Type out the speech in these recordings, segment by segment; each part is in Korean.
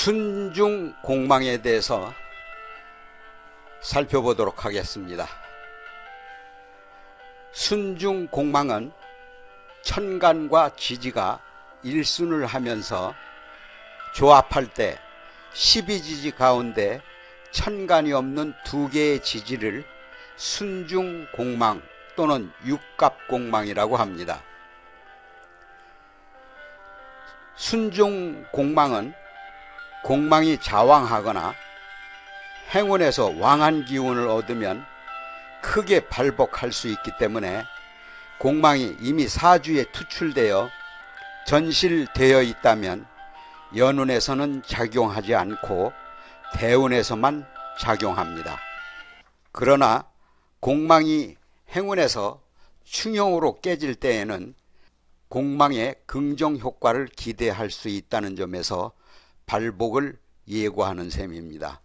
순중 공망에 대해서 살펴보도록 하겠습니다. 순중 공망은 천간과 지지가 일순을 하면서 조합할 때 12지지 가운데 천간이 없는 두 개의 지지를 순중 공망 또는 육갑 공망이라고 합니다. 순중 공망은 공망이 자왕하거나 행운에서 왕한 기운을 얻으면 크게 발복할 수 있기 때문에 공망이 이미 사주에 투출되어 전실되어 있다면 연운에서는 작용하지 않고 대운에서만 작용합니다. 그러나 공망이 행운에서 충용으로 깨질 때에는 공망의 긍정 효과를 기대할 수 있다는 점에서 발복을 예고하는 셈입니다.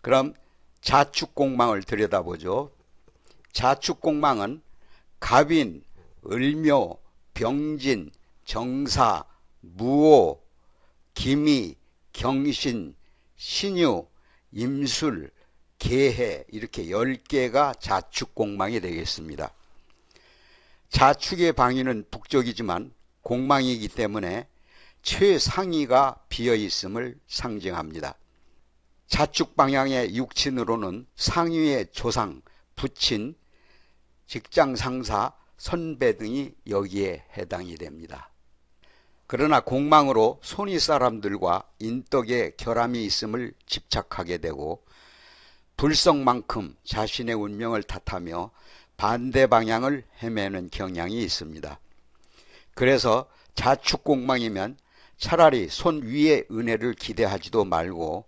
그럼 자축공망을 들여다보죠. 자축공망은 갑인, 을묘, 병진, 정사, 무오, 기미, 경신, 신유, 임술, 계해 이렇게 10개가 자축공망이 되겠습니다. 자축의 방위는 북쪽이지만 공망이기 때문에 최상위가 비어있음을 상징합니다. 자축 방향의 육친으로는 상위의 조상, 부친, 직장 상사, 선배 등이 여기에 해당이 됩니다. 그러나 공망으로 손위 사람들과 인덕의 결함이 있음을 집착하게 되고 불성만큼 자신의 운명을 탓하며 반대 방향을 헤매는 경향이 있습니다. 그래서 자축공망이면 차라리 손 위의 은혜를 기대하지도 말고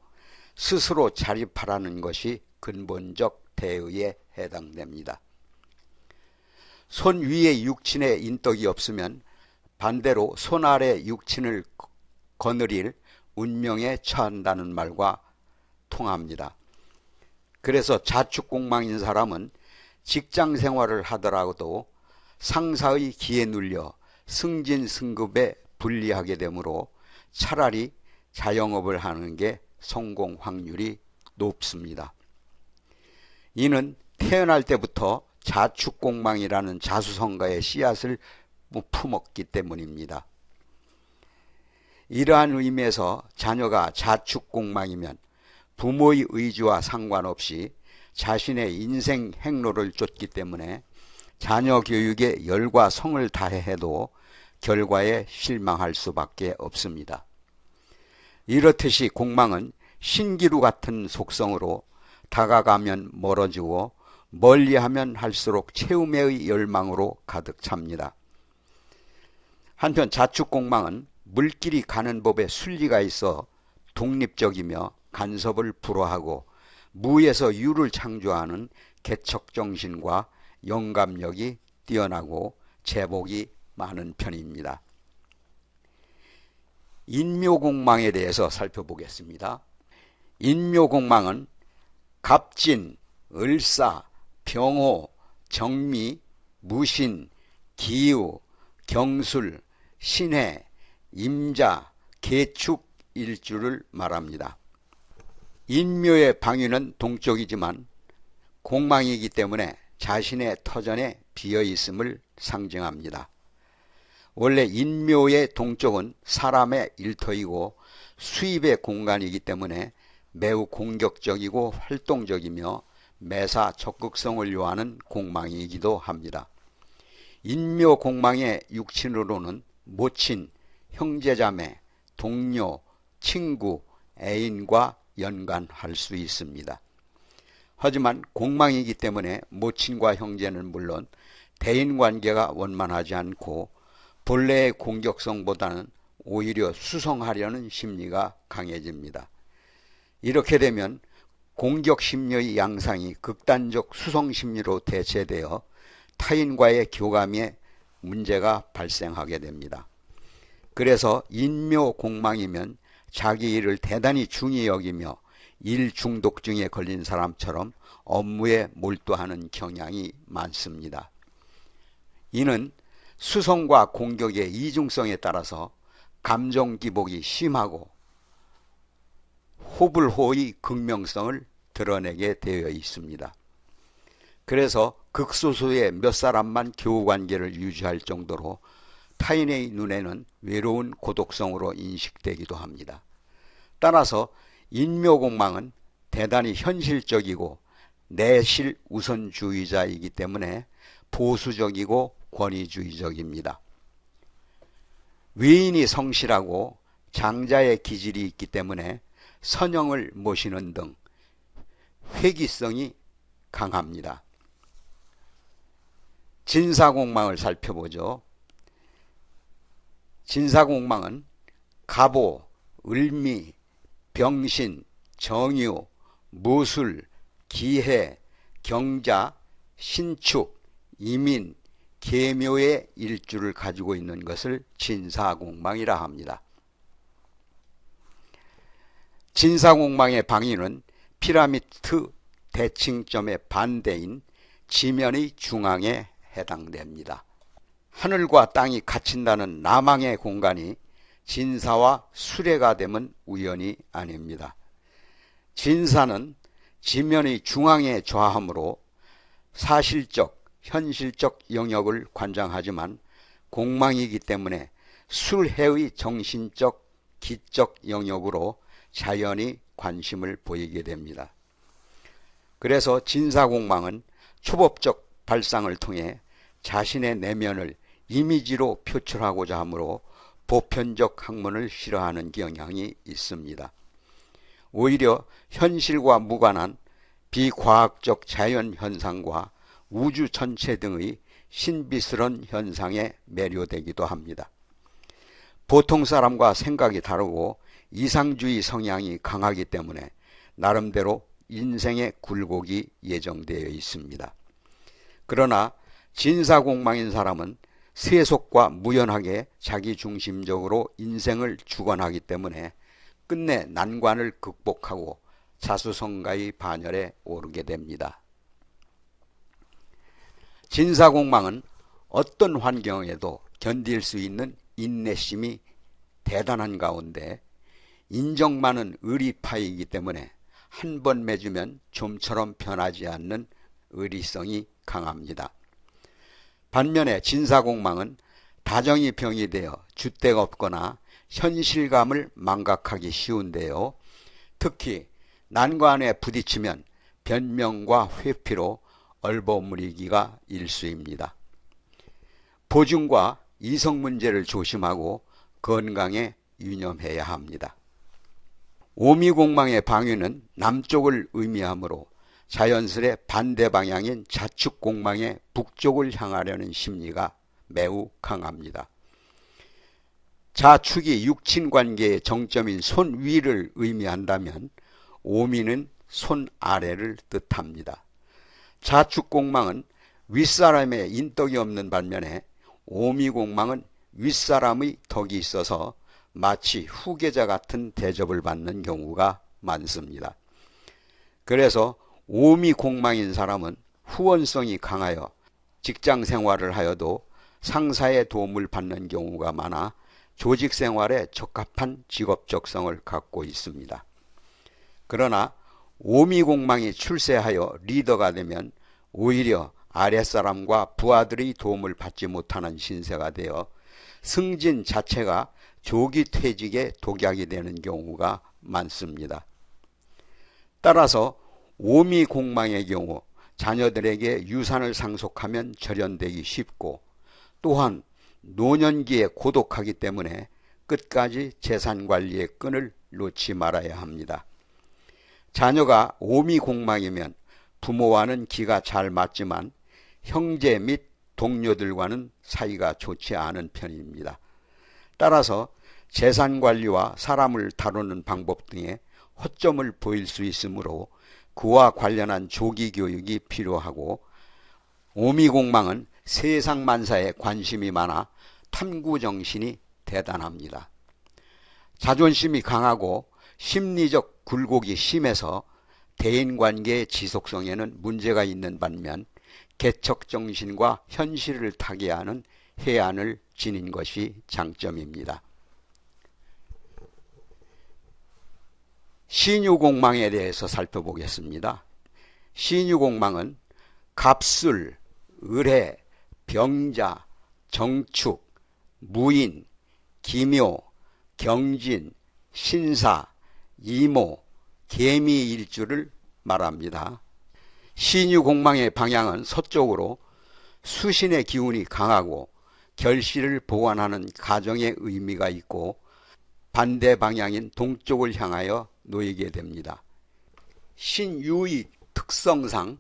스스로 자립하라는 것이 근본적 대의에 해당됩니다. 손 위의 육친의 인덕이 없으면 반대로 손 아래 육친을 거느릴 운명에 처한다는 말과 통합니다. 그래서 자축공망인 사람은 직장 생활을 하더라도 상사의 기에 눌려 승진승급에 불리하게 되므로 차라리 자영업을 하는 게 성공 확률이 높습니다. 이는 태어날 때부터 자축공망이라는 자수성가의 씨앗을 품었기 때문입니다. 이러한 의미에서 자녀가 자축공망이면 부모의 의지와 상관없이 자신의 인생 행로를 쫓기 때문에 자녀 교육에 열과 성을 다해도 결과에 실망할 수밖에 없습니다. 이렇듯이 공망은 신기루 같은 속성으로 다가가면 멀어지고 멀리하면 할수록 채움의 열망으로 가득 찹니다. 한편 자축공망은 물길이 가는 법에 순리가 있어 독립적이며 간섭을 불허하고 무에서 유를 창조하는 개척정신과 영감력이 뛰어나고 제복이 많은 편입니다. 인묘공망에 대해서 살펴보겠습니다. 인묘공망은 갑진, 을사, 병호, 정미, 무신, 기유, 경술, 신해, 임자, 계축, 일주를 말합니다. 인묘의 방위는 동쪽이지만 공망이기 때문에 자신의 터전에 비어있음을 상징합니다. 원래 인묘의 동쪽은 사람의 일터이고 수입의 공간이기 때문에 매우 공격적이고 활동적이며 매사 적극성을 요하는 공망이기도 합니다. 인묘 공망의 육친으로는 모친, 형제자매, 동료, 친구, 애인과 연관할 수 있습니다. 하지만 공망이기 때문에 모친과 형제는 물론 대인관계가 원만하지 않고 본래의 공격성보다는 오히려 수성하려는 심리가 강해집니다. 이렇게 되면 공격심리의 양상이 극단적 수성심리로 대체되어 타인과의 교감에 문제가 발생하게 됩니다. 그래서 인묘공망이면 자기 일을 대단히 중히 여기며 일 중독증에 걸린 사람처럼 업무에 몰두하는 경향이 많습니다. 이는 수성과 공격의 이중성에 따라서 감정 기복이 심하고 호불호의 극명성을 드러내게 되어 있습니다. 그래서 극소수의 몇 사람만 교우관계를 유지할 정도로 타인의 눈에는 외로운 고독성으로 인식되기도 합니다. 따라서 인묘공망은 대단히 현실적이고 내실 우선주의자이기 때문에 보수적이고 권위주의적입니다. 외인이 성실하고 장자의 기질이 있기 때문에 선영을 모시는 등 회기성이 강합니다. 진사공망을 살펴보죠. 진사공망은 갑오, 을미, 병신, 정유, 무술, 기해, 경자, 신축, 이민, 계묘의 일주를 가지고 있는 것을 진사공망이라 합니다. 진사공망의 방위는 피라미드 대칭점의 반대인 지면의 중앙에 해당됩니다. 하늘과 땅이 갇힌다는 남항의 공간이 진사와 수레가 되면 우연이 아닙니다. 진사는 지면의 중앙에 좌하므로 사실적, 현실적 영역을 관장하지만 공망이기 때문에 술해의 정신적, 기적 영역으로 자연히 관심을 보이게 됩니다. 그래서 진사공망은 초법적 발상을 통해 자신의 내면을 이미지로 표출하고자 하므로 보편적 학문을 싫어하는 경향이 있습니다. 오히려 현실과 무관한 비과학적 자연 현상과 우주 전체 등의 신비스러운 현상에 매료되기도 합니다. 보통 사람과 생각이 다르고 이상주의 성향이 강하기 때문에 나름대로 인생의 굴곡이 예정되어 있습니다. 그러나 진사공망인 사람은 세속과 무연하게 자기중심적으로 인생을 주관하기 때문에 끝내 난관을 극복하고 자수성가의 반열에 오르게 됩니다. 진사공망은 어떤 환경에도 견딜 수 있는 인내심이 대단한 가운데 인정 많은 의리파이기 때문에 한 번 맺으면 좀처럼 변하지 않는 의리성이 강합니다. 반면에 진사공망은 다정이 병이 되어 줏대가 없거나 현실감을 망각하기 쉬운데요. 특히 난관에 부딪히면 변명과 회피로 얼버무리기가 일쑤입니다. 보증과 이성 문제를 조심하고 건강에 유념해야 합니다. 오미공망의 방위는 남쪽을 의미하므로 자연스레 반대 방향인 자축공망의 북쪽을 향하려는 심리가 매우 강합니다. 자축이 육친관계의 정점인 손 위를 의미한다면 오미는 손 아래를 뜻합니다. 자축공망은 윗사람의 인덕이 없는 반면에 오미공망은 윗사람의 덕이 있어서 마치 후계자 같은 대접을 받는 경우가 많습니다. 그래서 오미공망인 사람은 후원성이 강하여 직장생활을 하여도 상사의 도움을 받는 경우가 많아 조직생활에 적합한 직업적성을 갖고 있습니다. 그러나 오미공망이 출세하여 리더가 되면 오히려 아랫사람과 부하들의 도움을 받지 못하는 신세가 되어 승진 자체가 조기 퇴직의 독약이 되는 경우가 많습니다. 따라서 오미공망의 경우 자녀들에게 유산을 상속하면 절연되기 쉽고 또한 노년기에 고독하기 때문에 끝까지 재산관리의 끈을 놓지 말아야 합니다. 자녀가 오미공망이면 부모와는 기가 잘 맞지만 형제 및 동료들과는 사이가 좋지 않은 편입니다. 따라서 재산관리와 사람을 다루는 방법 등에 허점을 보일 수 있으므로 그와 관련한 조기교육이 필요하고 오미공망은 세상만사에 관심이 많아 탐구정신이 대단합니다. 자존심이 강하고 심리적 굴곡이 심해서 대인관계의 지속성에는 문제가 있는 반면 개척정신과 현실을 타개하는 해안을 지닌 것이 장점입니다. 신유공망에 대해서 살펴보겠습니다. 신유공망은 갑술, 을해, 병자, 정축, 무인, 기묘, 경진, 신사, 이모, 개미일주를 말합니다. 신유공망의 방향은 서쪽으로 수신의 기운이 강하고 결실을 보완하는 가정의 의미가 있고 반대 방향인 동쪽을 향하여 놓이게 됩니다. 신유의 특성상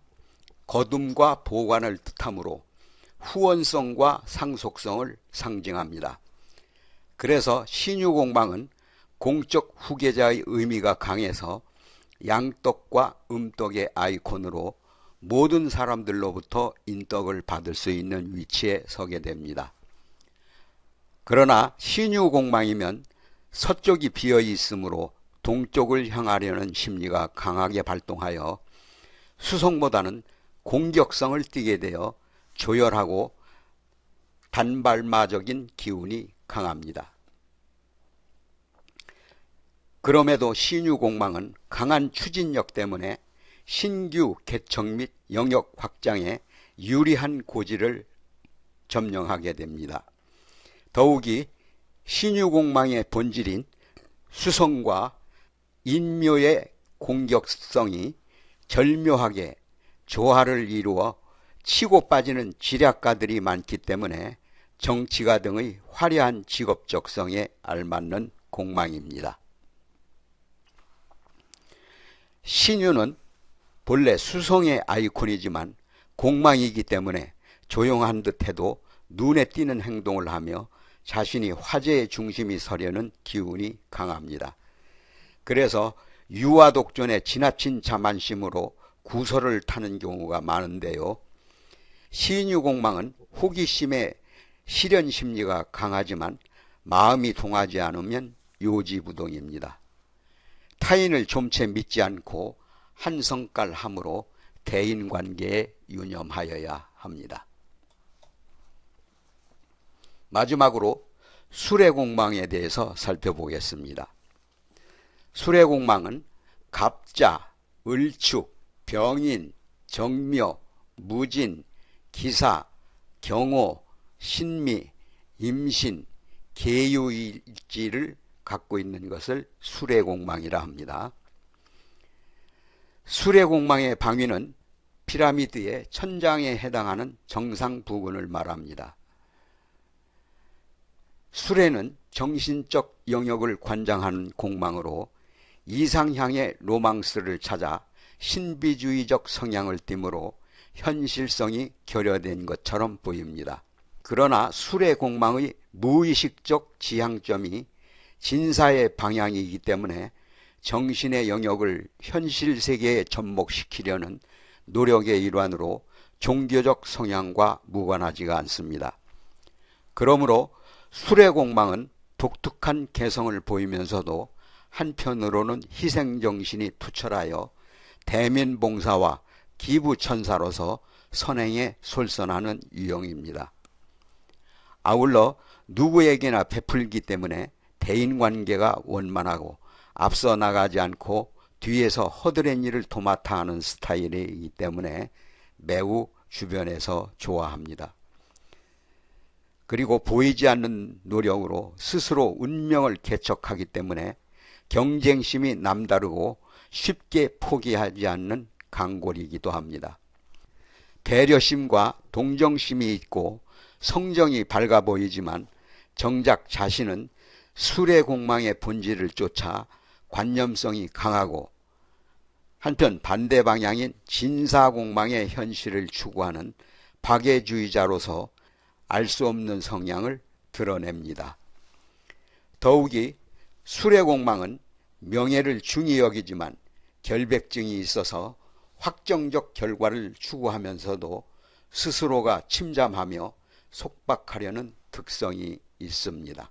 거둠과 보관을 뜻하므로 후원성과 상속성을 상징합니다. 그래서 신유공망은 공적 후계자의 의미가 강해서 양떡과 음떡의 아이콘으로 모든 사람들로부터 인덕을 받을 수 있는 위치에 서게 됩니다. 그러나 신유공망이면 서쪽이 비어 있으므로 동쪽을 향하려는 심리가 강하게 발동하여 수성보다는 공격성을 띠게 되어 조열하고 단발마적인 기운이 강합니다. 그럼에도 신유공망은 강한 추진력 때문에 신규 개척 및 영역 확장에 유리한 고지를 점령하게 됩니다. 더욱이 신유공망의 본질인 수성과 인묘의 공격성이 절묘하게 조화를 이루어 치고 빠지는 지략가들이 많기 때문에 정치가 등의 화려한 직업적성에 알맞는 공망입니다. 신유는 본래 수성의 아이콘이지만 공망이기 때문에 조용한 듯해도 눈에 띄는 행동을 하며 자신이 화제의 중심이 서려는 기운이 강합니다. 그래서 유아독존의 지나친 자만심으로 구설을 타는 경우가 많은데요. 신유공망은 호기심에 실현심리가 강하지만 마음이 동하지 않으면 요지부동입니다. 타인을 좀채 믿지 않고 한성깔함으로 대인관계에 유념하여야 합니다. 마지막으로 수레공망에 대해서 살펴보겠습니다. 수레공망은 갑자, 을축, 병인, 정묘, 무진, 기사, 경호, 신미, 임신, 계유일지를 갖고 있는 것을 수레공망이라 합니다. 수레공망의 방위는 피라미드의 천장에 해당하는 정상 부근을 말합니다. 수레는 정신적 영역을 관장하는 공망으로 이상향의 로망스를 찾아 신비주의적 성향을 띠므로 현실성이 결여된 것처럼 보입니다. 그러나 수레공망의 무의식적 지향점이 진사의 방향이기 때문에 정신의 영역을 현실 세계에 접목시키려는 노력의 일환으로 종교적 성향과 무관하지가 않습니다. 그러므로 수레공망은 독특한 개성을 보이면서도 한편으로는 희생정신이 투철하여 대민봉사와 기부천사로서 선행에 솔선하는 유형입니다. 아울러 누구에게나 베풀기 때문에 대인관계가 원만하고 앞서 나가지 않고 뒤에서 허드렛 일을 도맡아 하는 스타일이기 때문에 매우 주변에서 좋아합니다. 그리고 보이지 않는 노력으로 스스로 운명을 개척하기 때문에 경쟁심이 남다르고 쉽게 포기하지 않는 강골이기도 합니다. 배려심과 동정심이 있고 성정이 밝아 보이지만 정작 자신은 수레공망의 본질을 쫓아 관념성이 강하고 한편 반대 방향인 진사공망의 현실을 추구하는 박애주의자로서 알 수 없는 성향을 드러냅니다. 더욱이 수레공망은 명예를 중히 여기지만 결백증이 있어서 확정적 결과를 추구하면서도 스스로가 침잠하며 속박하려는 특성이 있습니다.